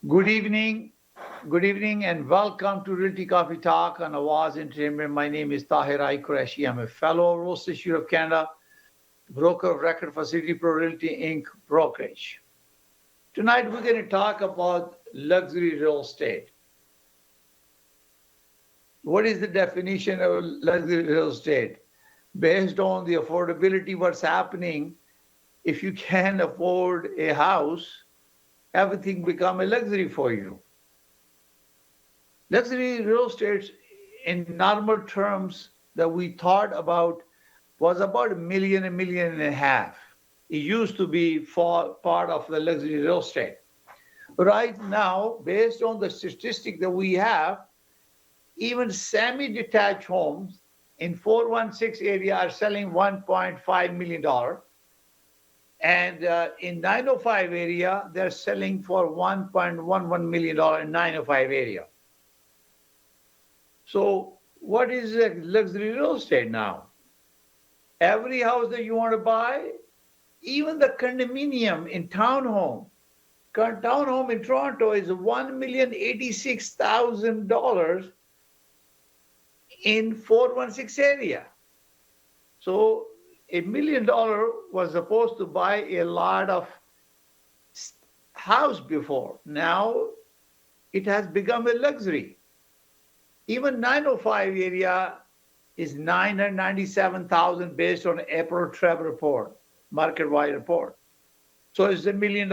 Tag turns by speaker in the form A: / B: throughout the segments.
A: Good evening. Good evening and welcome to Realty Coffee Talk on Awaz Ent. My name is Tahir Qureshi. I'm a fellow Real Estate Institute of Canada, broker of record for City Pro Realty Inc. brokerage. Tonight we're going to talk about luxury real estate. What is the definition of luxury real estate? Based on the affordability, what's happening, if you can afford a house, everything become a luxury for you. Luxury real estate in normal terms that we thought about was about $1 million, $1.5 million. It used to be part of the luxury real estate. Right now, based on the statistic that we have, even semi-detached homes in 416 area are selling $1.5 million. And in 905 area, they're selling for $1.11 million in 905 area. So what is luxury real estate now? Every house that you want to buy, even the condominium in townhome in Toronto is $1,086,000 in 416 area. So $1 million was supposed to buy a lot of house before. Now it has become a luxury. Even 905 area is 997,000 based on April Treb report, market-wide report. So it's $1 million,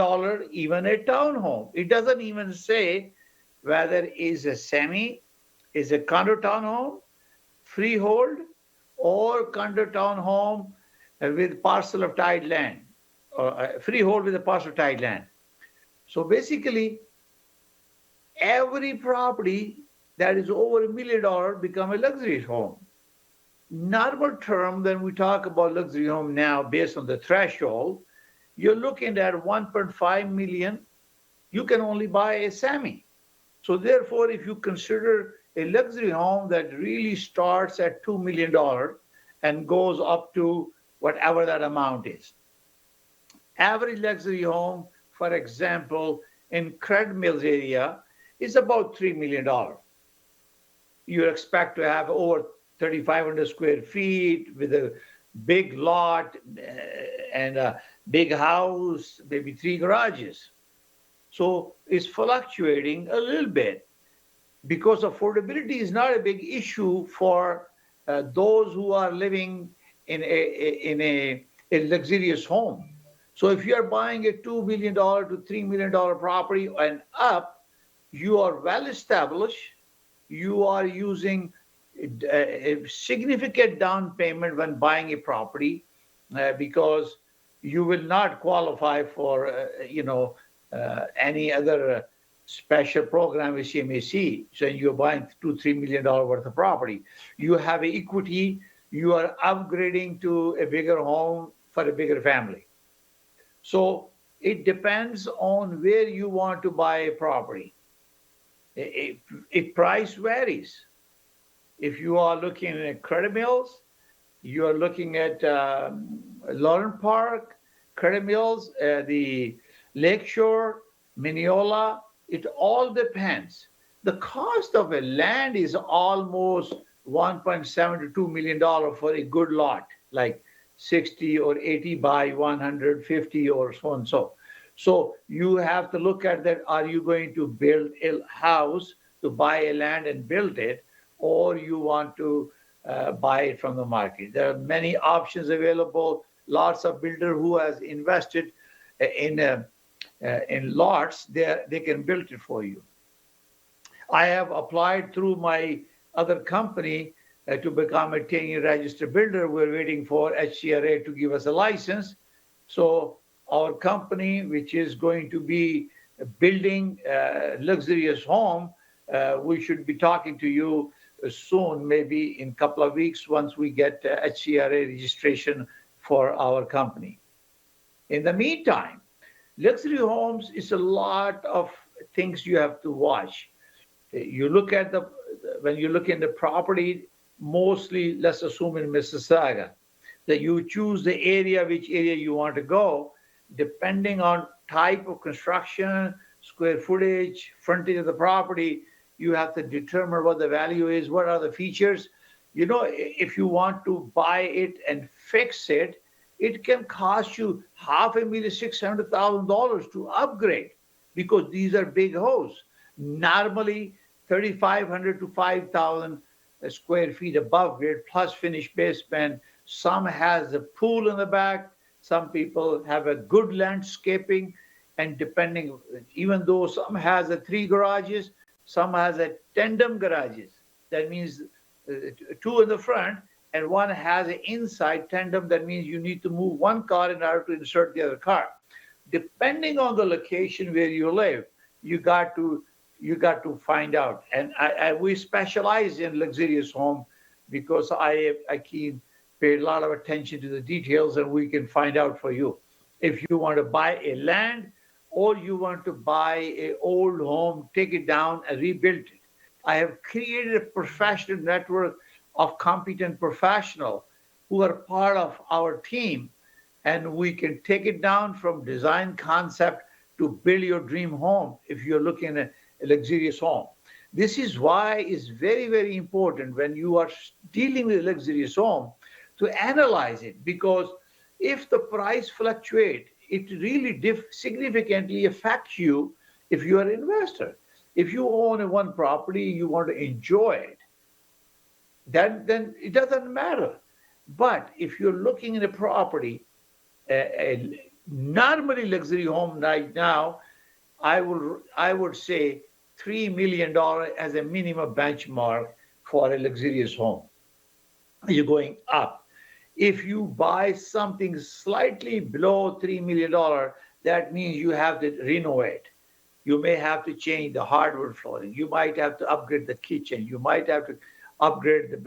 A: even a townhome. It doesn't even say whether it's a semi, is a condo townhome, freehold, or condo townhome with parcel of tied land, or freehold with a parcel of tied land. So basically, every property that is over $1 million become a luxury home. Normal term, when we talk about luxury home now, based on the threshold, you're looking at 1.5 million. You can only buy a semi. So therefore, if you consider a luxury home that really starts at $2 million and goes up to whatever that amount is. Average luxury home, for example, in Cred Mills area is about $3 million. You expect to have over 3,500 square feet with a big lot and a big house, maybe 3 garages. So it's fluctuating a little bit because affordability is not a big issue for those who are living in a luxurious home. So if you're buying a $2 million to $3 million property and up, you are well established. You are using a significant down payment when buying a property because you will not qualify for any other special program with CMHC. So you're buying $2-3 million worth of property. You have equity. You are upgrading to a bigger home for a bigger family. So it depends on where you want to buy a property. If price varies. If you are looking at Credit Mills, you are looking at Lawrence Park, Credit Mills, the Lakeshore, Mineola, it all depends. The cost of a land is almost $1.7 to $2 million for a good lot, like 60 or 80 by 150 or so and so. So you have to look at that. Are you going to build a house to buy a land and build it, or you want to buy it from the market? There are many options available. Lots of builder who has invested in lots, they can build it for you. I have applied through my other company to become a 10-year registered builder. We're waiting for HCRA to give us a license. So our company, which is going to be building a luxurious home, we should be talking to you soon, maybe in a couple of weeks, once we get HCRA registration for our company. In the meantime, luxury homes is a lot of things you have to watch. You look at when you look in the property, mostly, let's assume in Mississauga, that you choose the area, which area you want to go, depending on type of construction, square footage, frontage of the property. You have to determine what the value is, what are the features. You know, if you want to buy it and fix it, it can cost you $500,000, $600,000 to upgrade because these are big houses. Normally, 3,500 to 5,000 square feet above grade plus finished basement. Some has a pool in the back. Some people have a good landscaping, and depending, even though some has a 3 garages, some has a tandem garages. That means two in the front and one has an inside tandem. That means you need to move one car in order to insert the other car. Depending on the location where you live, you got to find out. And we specialize in luxurious home because I pay a lot of attention to the details, and we can find out for you. If you want to buy a land or you want to buy an old home, take it down and rebuild it. I have created a professional network of competent professionals who are part of our team, and we can take it down from design concept to build your dream home if you're looking at a luxurious home. This is why it's very, very important when you are dealing with a luxurious home to analyze it, because if the price fluctuates, it really significantly affects you if you are an investor. If you own one property, you want to enjoy it, then it doesn't matter. But if you're looking at a property, a normally luxury home right now, I would say $3 million as a minimum benchmark for a luxurious home. You're going up. If you buy something slightly below $3 million, that means you have to renovate. You may have to change the hardwood flooring. You might have to upgrade the kitchen. You might have to upgrade the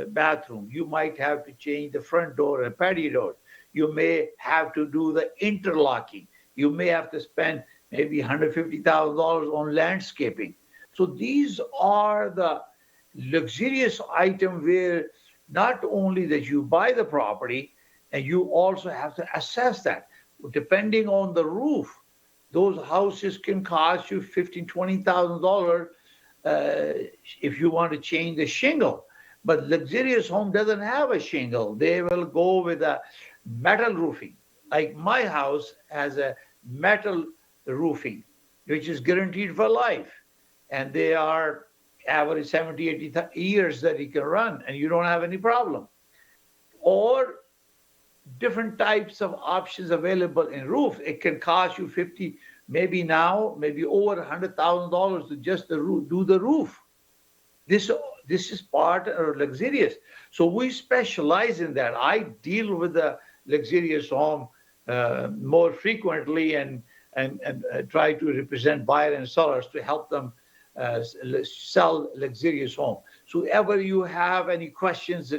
A: bathroom. You might have to change the front door and patio door. You may have to do the interlocking. You may have to spend maybe $150,000 on landscaping. So these are the luxurious items where not only that you buy the property, and you also have to assess that. Depending on the roof, those houses can cost you $15,000, $20,000 if you want to change the shingle. But luxurious home doesn't have a shingle. They will go with a metal roofing. Like my house has a metal roofing, which is guaranteed for life. And they are average 70, 80 years that you can run, and you don't have any problem. Or different types of options available in roof. It can cost you 50, maybe now, maybe over $100,000 to just do the roof. This is part of luxurious. So we specialize in that. I deal with the luxurious home more frequently and try to represent buyers and sellers to help them sell luxurious home. So ever you have any questions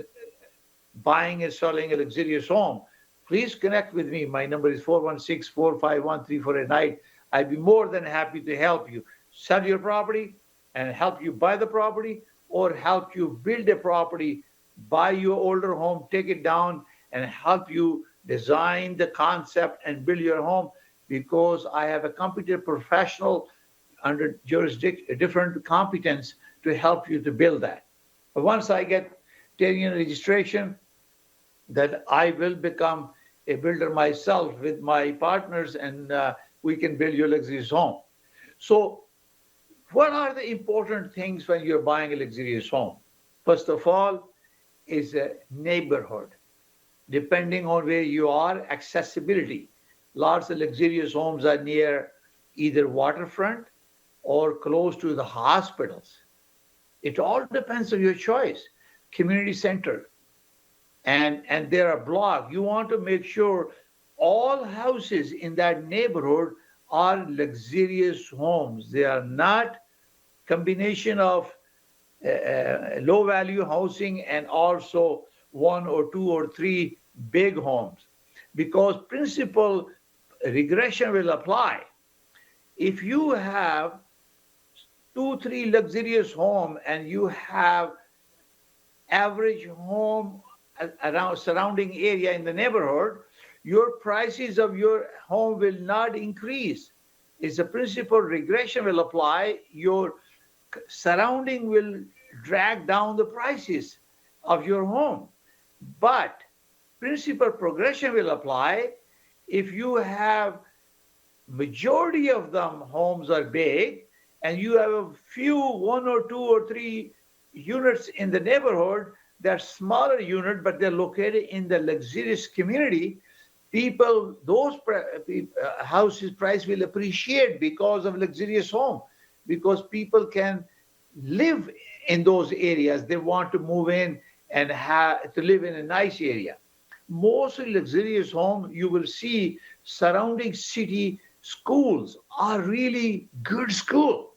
A: buying and selling a luxurious home, please connect with me. My number is 416-451-3489. I'd be more than happy to help you sell your property and help you buy the property, or help you build a property, buy your older home, take it down, and help you design the concept and build your home, because I have a competent professional under jurisdiction, different competence to help you to build that. But once I get 10-year registration, that I will become a builder myself with my partners, and we can build your luxurious home. So what are the important things when you're buying a luxurious home? First of all, is a neighborhood. Depending on where you are, accessibility. Lots of luxurious homes are near either waterfront or close to the hospitals. It all depends on your choice. Community center. And there are blocks. You want to make sure all houses in that neighborhood are luxurious homes. They are not combination of low value housing and also one or two or three big homes, because principal regression will apply. If you have 2-3 luxurious home and you have average home around surrounding area in the neighborhood, your prices of your home will not increase. is the principal regression will apply. Your surrounding will drag down the prices of your home. But principal progression will apply if you have majority of them homes are big and you have a few, one or two or three units in the neighborhood. They're smaller unit, but they're located in the luxurious community. People, those houses price will appreciate because of luxurious home, because people can live in those areas. They want to move in and have to live in a nice area. Most luxurious home you will see surrounding city schools are really good school.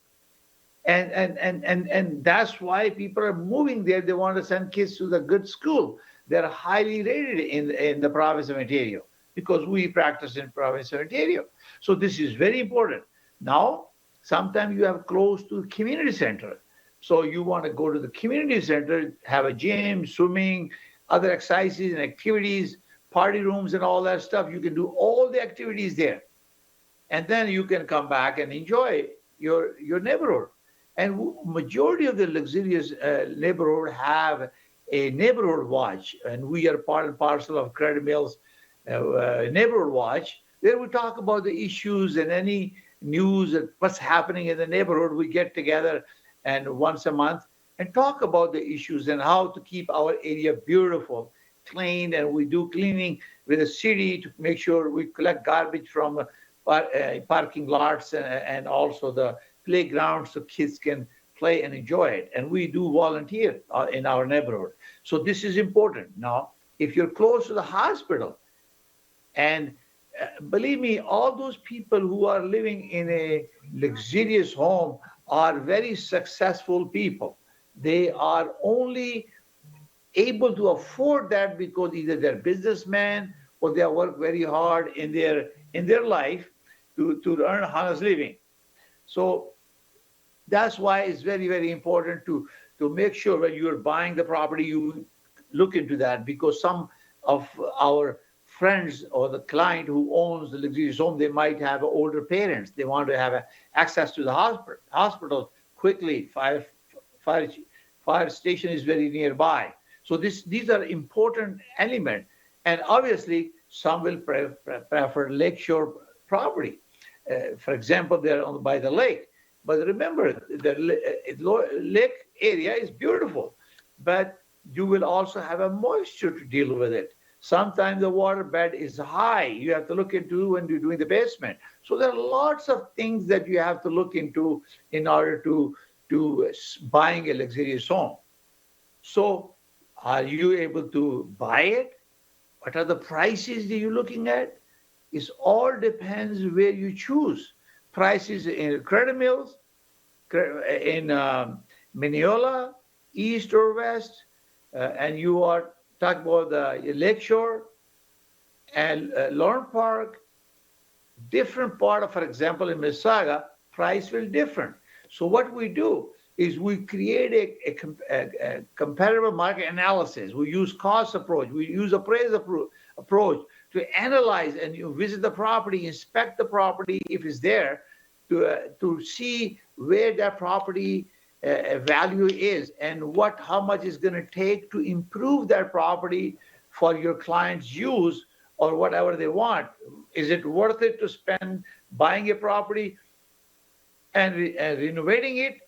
A: And that's why people are moving there. They want to send kids to the good school. They're highly rated in the province of Ontario because we practice in province of Ontario. So this is very important. Now, sometimes you have close to community center. So you want to go to the community center, have a gym, swimming, other exercises and activities, party rooms and all that stuff. You can do all the activities there. And then you can come back and enjoy your neighborhood. And majority of the luxurious neighborhood have a neighborhood watch, and we are part and parcel of Credit Mills neighborhood watch. There we talk about the issues and any news and what's happening in the neighborhood. We get together and once a month and talk about the issues and how to keep our area beautiful, clean, and we do cleaning with the city to make sure we collect garbage from parking lots and also the playgrounds so kids can play and enjoy it. And we do volunteer in our neighborhood. So this is important. Now, if you're close to the hospital, and believe me, all those people who are living in a luxurious home are very successful people. They are only able to afford that because either they're businessmen or they work very hard in their life to earn honest living. So that's why it's very, very important to make sure when you're buying the property, you look into that, because some of our friends or the client who owns the luxurious home, they might have older parents. They want to have access to the hospital quickly. Fire station is very nearby. So these are important elements. And obviously, some will prefer lakeshore property. For example, they're by the lake. But remember, the lake area is beautiful, but you will also have a moisture to deal with it. Sometimes the water bed is high. You have to look into when you're doing the basement. So there are lots of things that you have to look into in order to buying a luxurious home. So are you able to buy it? What are the prices that you're looking at? It all depends where you choose. Prices in Credit Mills, in Mineola, east or west, and you are talking about the Lakeshore and Lorne Park, different part of, for example, in Mississauga, price will different. So what we do is we create a comparative market analysis. We use cost approach. We use appraisal approach to analyze, and you visit the property, inspect the property if it's there, to see where that property value is and how much is going to take to improve that property for your client's use or whatever they want. Is it worth it to spend buying a property and renovating it?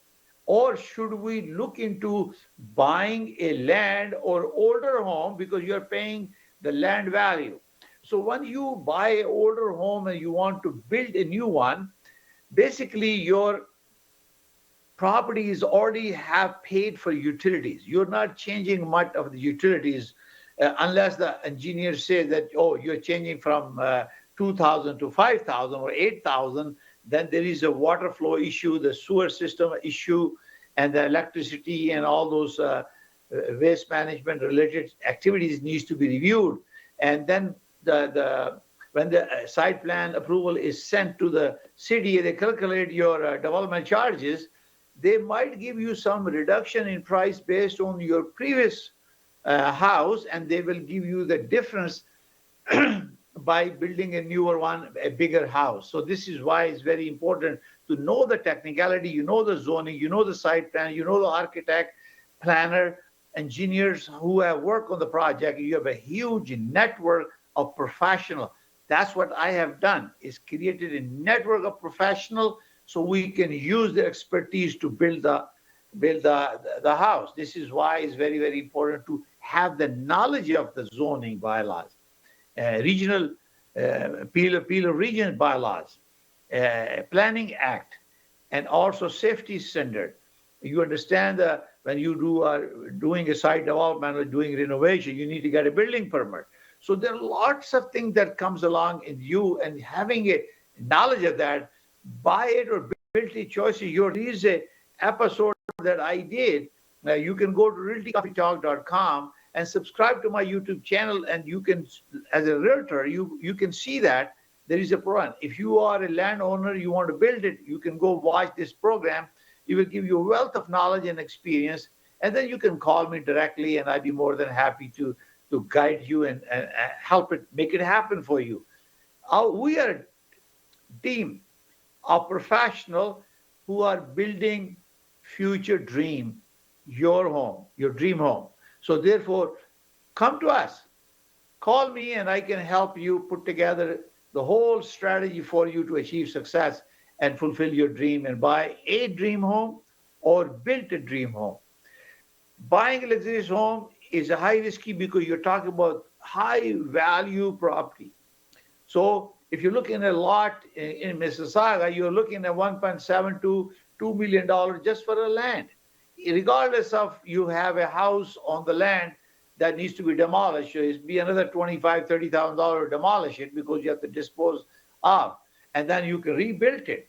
A: Or should we look into buying a land or older home because you're paying the land value? So when you buy an older home and you want to build a new one, basically your properties already have paid for utilities. You're not changing much of the utilities unless the engineer says that, oh, you're changing from 2,000 to 5,000 or 8,000. Then there is a water flow issue, the sewer system issue, and the electricity and all those waste management related activities needs to be reviewed. And then when the site plan approval is sent to the city, they calculate your development charges. They might give you some reduction in price based on your previous house, and they will give you the difference by building a newer one, a bigger house. So this is why it's very important to know the technicality, you know the zoning, you know the site plan, you know the architect, planner, engineers who have worked on the project. You have a huge network of professionals. That's what I have done, is created a network of professionals so we can use their expertise to build the house. This is why it's very, very important to have the knowledge of the zoning bylaws, regional appeal of region bylaws, planning act, and also safety standard. You understand that when you are doing a site development or doing renovation, you need to get a building permit. So there are lots of things that comes along in you, and having a knowledge of that, buy it or build it choices. There is a episode that I did. You can go to realtycoffeetalk.com and subscribe to my YouTube channel, and you can, as a realtor, you can see that there is a program. If you are a landowner, you want to build it, you can go watch this program. It will give you a wealth of knowledge and experience, and then you can call me directly, and I'd be more than happy to guide you and help it, make it happen for you. We are a team of professionals who are building future dream, your home, your dream home. So therefore, come to us, call me, and I can help you put together the whole strategy for you to achieve success and fulfill your dream and buy a dream home or build a dream home. Buying a luxurious home is a high risky because you're talking about high value property. So if you're looking at a lot in Mississauga, you're looking at $1.7 to $2 million just for a land. Regardless of you have a house on the land that needs to be demolished, it'd be another $25,000, $30,000 to demolish it because you have to dispose of, and then you can rebuild it.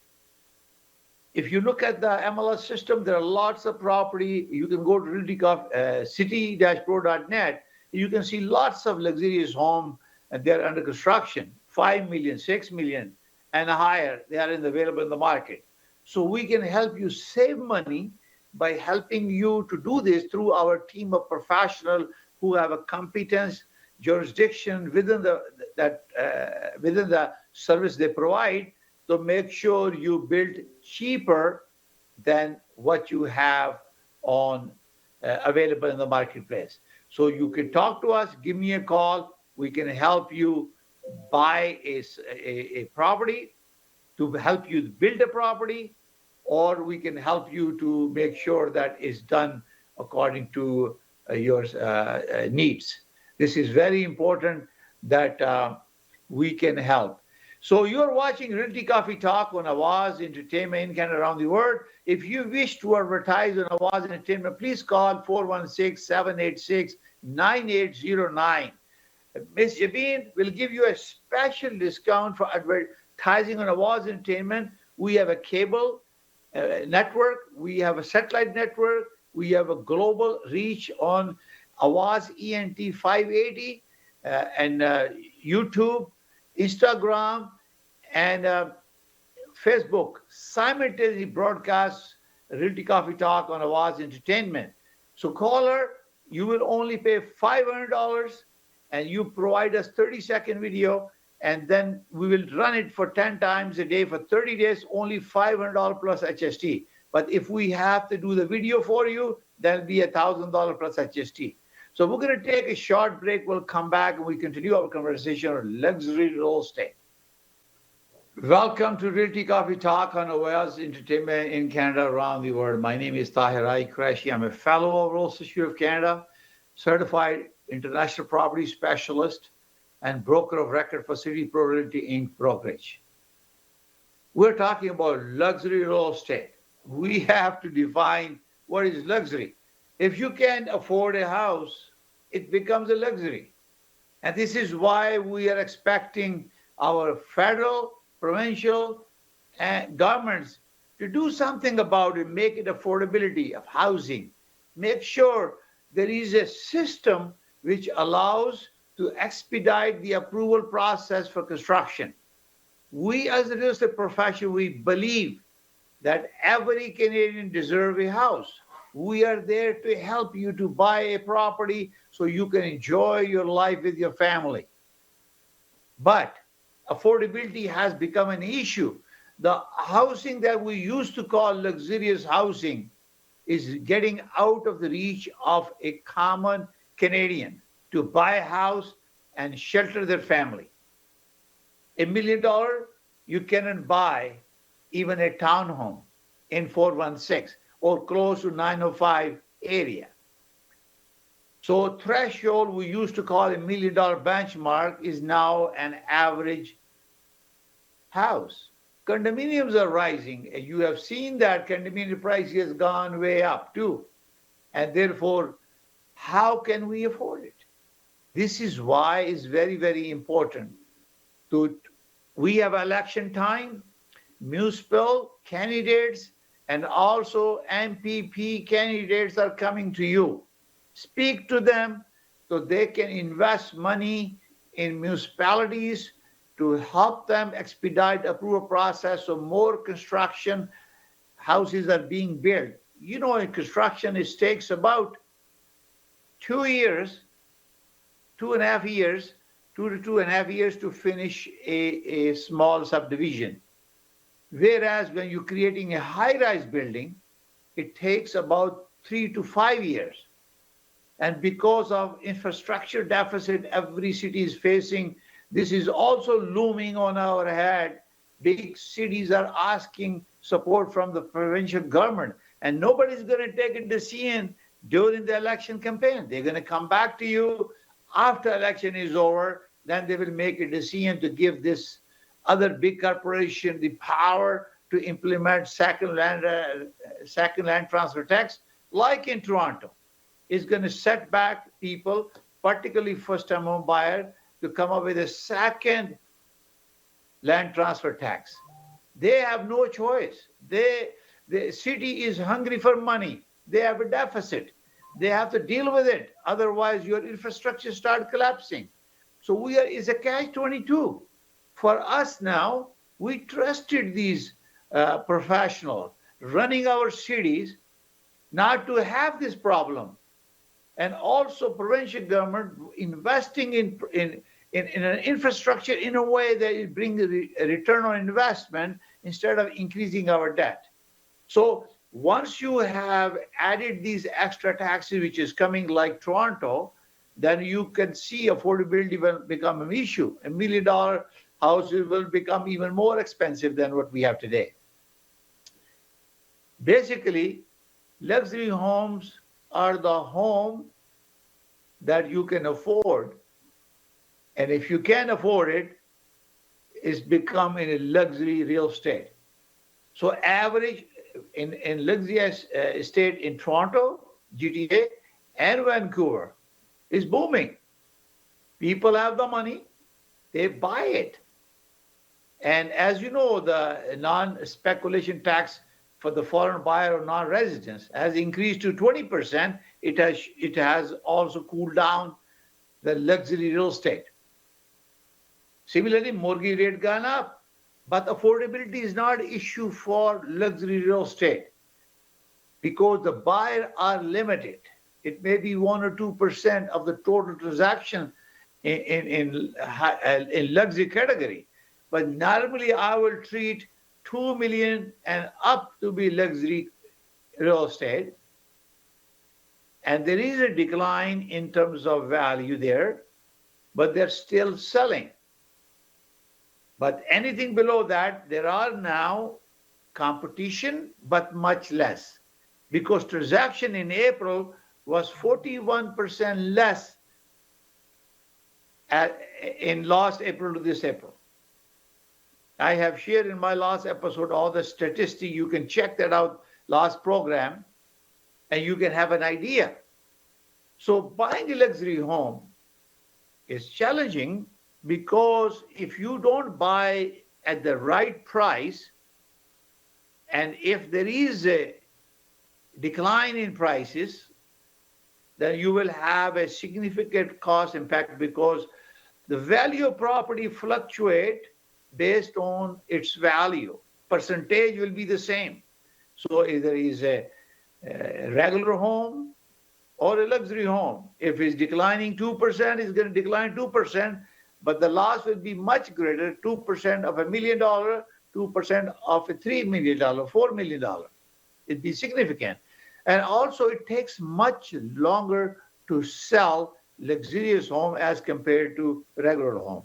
A: If you look at the MLS system, there are lots of property. You can go to city-pro.net. You can see lots of luxurious homes, and they're under construction, 5 million, 6 million, and higher. They are available in the market. So we can help you save money by helping you to do this through our team of professionals who have a competence, jurisdiction within the service they provide, to make sure you build cheaper than what you have on available in the marketplace. So you can talk to us, give me a call. We can help you buy a property, to help you build a property, or we can help you to make sure that it's done according to your needs. This is very important that we can help. So you're watching Realty Coffee Talk on Awaz Entertainment in Canada, around the world. If you wish to advertise on Awaz Entertainment, please call 416-786-9809. Ms. Jabin will give you a special discount for advertising on Awaz Entertainment. We have a cable network, we have a satellite network, we have a global reach on Awaz Ent 580 and YouTube, Instagram, and Facebook simultaneously broadcast Realty Coffee Talk on Awaz Entertainment. So caller, you will only pay $500, and you provide us 30-second video, and then we will run it for 10 times a day for 30 days, only $500 plus HST. But if we have to do the video for you, that'll be $1,000 plus HST. So we're going to take a short break. We'll come back and we continue our conversation on luxury real estate. Welcome to Realty Coffee Talk on Awaz Entertainment in Canada, around the world. My name is Tahir Qureshi. I'm a fellow of Royal Institute of Canada, certified international property specialist, and broker of record for City Pro Realty Inc. brokerage. We're talking about luxury real estate. We have to define what is luxury. If you can't afford a house, it becomes a luxury. And this is why we are expecting our federal, provincial, and governments to do something about it, make it affordability of housing. Make sure there is a system which allows to expedite the approval process for construction. We as a real estate profession, we believe that every Canadian deserves a house. We are there to help you to buy a property so you can enjoy your life with your family. But affordability has become an issue. The housing that we used to call luxurious housing is getting out of the reach of a common Canadian to buy a house and shelter their family. $1 million, you cannot buy even a townhome in 416 or close to 905 area. So threshold we used to call $1 million benchmark is now an average house. Condominiums are rising. You have seen that condominium price has gone way up too. And therefore, how can we afford it? This is why it's very, very important we have election time, municipal candidates and also MPP candidates are coming to you. Speak to them so they can invest money in municipalities to help them expedite approval process so more construction houses are being built. You know, in construction, it takes about 2 years, 2.5 years, 2.5 years to finish a small subdivision. Whereas when you're creating a high-rise building, it takes about 3 to 5 years. And because of infrastructure deficit every city is facing, this is also looming on our head. Big cities are asking support from the provincial government, and nobody's going to take a decision during the election campaign. They're going to come back to you after election is over. Then they will make a decision to give this other big corporation the power to implement second land transfer tax, like in Toronto. It's going to set back people, particularly first-time home buyer, to come up with a second land transfer tax. They have no choice. The city is hungry for money. They have a deficit. They have to deal with it. Otherwise, your infrastructure start collapsing. So it's a catch-22. For us now, we trusted these professionals running our cities not to have this problem. And also provincial government investing in an infrastructure in a way that it brings a return on investment instead of increasing our debt. So once you have added these extra taxes, which is coming like Toronto, then you can see affordability will become an issue. $1 million houses will become even more expensive than what we have today. Basically, luxury homes are the home that you can afford. And if you can't afford it, it's become in a luxury real estate. So average in luxury estate in Toronto, GTA, and Vancouver is booming. People have the money, they buy it. And as you know, the non-speculation tax for the foreign buyer or non-residents has increased to 20%. It has also cooled down the luxury real estate. Similarly, mortgage rate gone up, but affordability is not an issue for luxury real estate because the buyers are limited. It may be 1 or 2% of the total transaction in luxury category. But normally I will treat 2 million and up to be luxury real estate. And there is a decline in terms of value there, but they're still selling. But anything below that, there are now competition, but much less. Because transaction in April was 41% less in last April to this April. I have shared in my last episode all the statistics. You can check that out, last program, and you can have an idea. So buying a luxury home is challenging because if you don't buy at the right price, and if there is a decline in prices, then you will have a significant cost impact because the value of property fluctuate based on its value. Percentage will be the same. So if there is a regular home or a luxury home, if it's declining 2%, it's going to decline 2%. but the loss will be much greater, 2% of $1 million, 2% of a $3 million, $4 million. It'd be significant. And also it takes much longer to sell luxurious home as compared to regular home.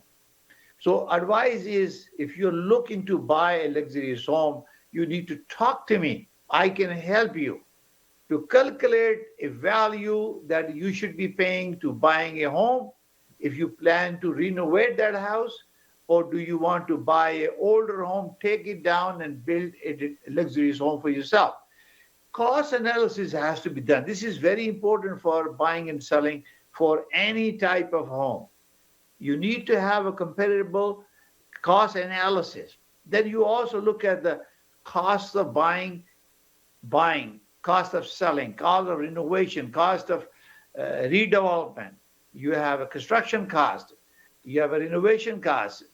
A: So advice is, if you're looking to buy a luxurious home, you need to talk to me. I can help you to calculate a value that you should be paying to buying a home. If you plan to renovate that house, or do you want to buy an older home, take it down and build a luxurious home for yourself? Cost analysis has to be done. This is very important for buying and selling for any type of home. You need to have a comparable cost analysis. Then you also look at the cost of buying, cost of selling, cost of renovation, cost of redevelopment. You have a construction cost, you have a renovation cost.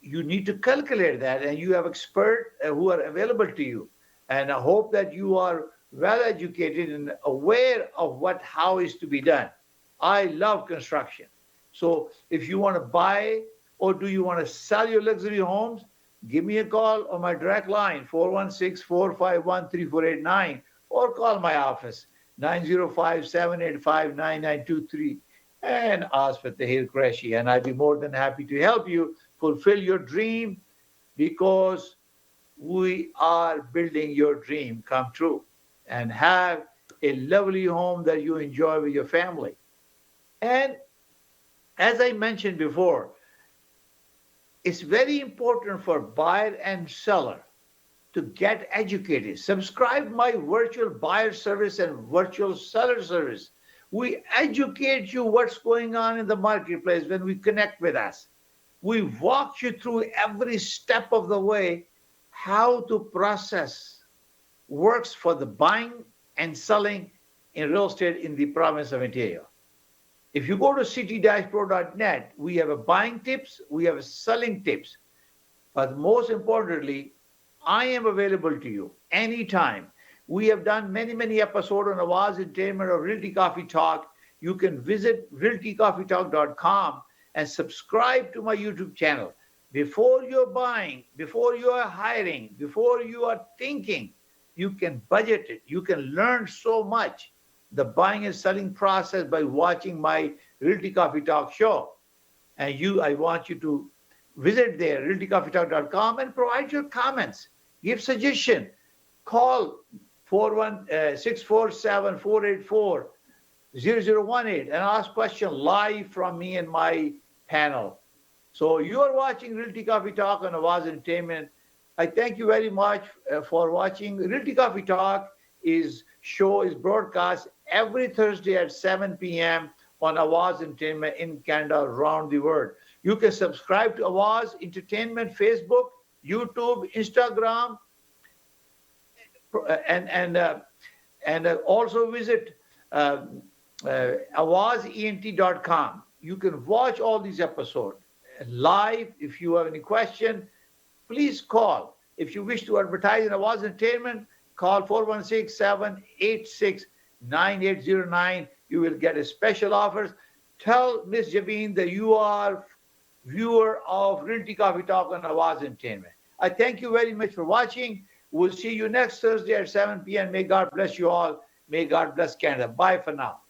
A: You need to calculate that, and you have experts who are available to you. And I hope that you are well educated and aware of how is to be done. I love construction. So if you want to buy or do you want to sell your luxury homes, give me a call on my direct line, 416-451-3489, or call my office, 905-785-9923, and ask for Tahir Qureshi. And I'd be more than happy to help you fulfill your dream, because we are building your dream come true and have a lovely home that you enjoy with your family. And as I mentioned before, it's very important for buyer and seller to get educated. Subscribe my virtual buyer service and virtual seller service. We educate you what's going on in the marketplace when we connect with us. We walk you through every step of the way how to process works for the buying and selling in real estate in the province of Ontario. If you go to city-pro.net, we have a buying tips, we have a selling tips. But most importantly, I am available to you anytime. We have done many episodes on Awaz Entertainment or Realty Coffee Talk. You can visit realtycoffeetalk.com and subscribe to my YouTube channel. Before you're buying, before you are hiring, before you are thinking, you can budget it. You can learn so much the buying and selling process by watching my Realty Coffee Talk show. And I want you to visit there, realtycoffeetalk.com, and provide your comments. Give suggestion. Call 647-484-0018 and ask questions live from me and my panel. So you are watching Realty Coffee Talk on Awaz Entertainment. I thank you very much for watching. Realty Coffee Talk show is broadcast every Thursday at 7 p.m. on Awaz Entertainment in Canada, around the world. You can subscribe to Awaz Entertainment, Facebook, YouTube, Instagram, and also visit awazent.com. You can watch all these episodes live. If you have any question, please call. If you wish to advertise in Awaz Entertainment, call 416-786-9809. You will get a special offers. Tell Miss Javeen that you are viewer of Realty Coffee Talk on Awaz Entertainment. I thank you very much for watching. We'll see you next Thursday at 7 p.m. May God bless you all. May God bless Canada. Bye for now.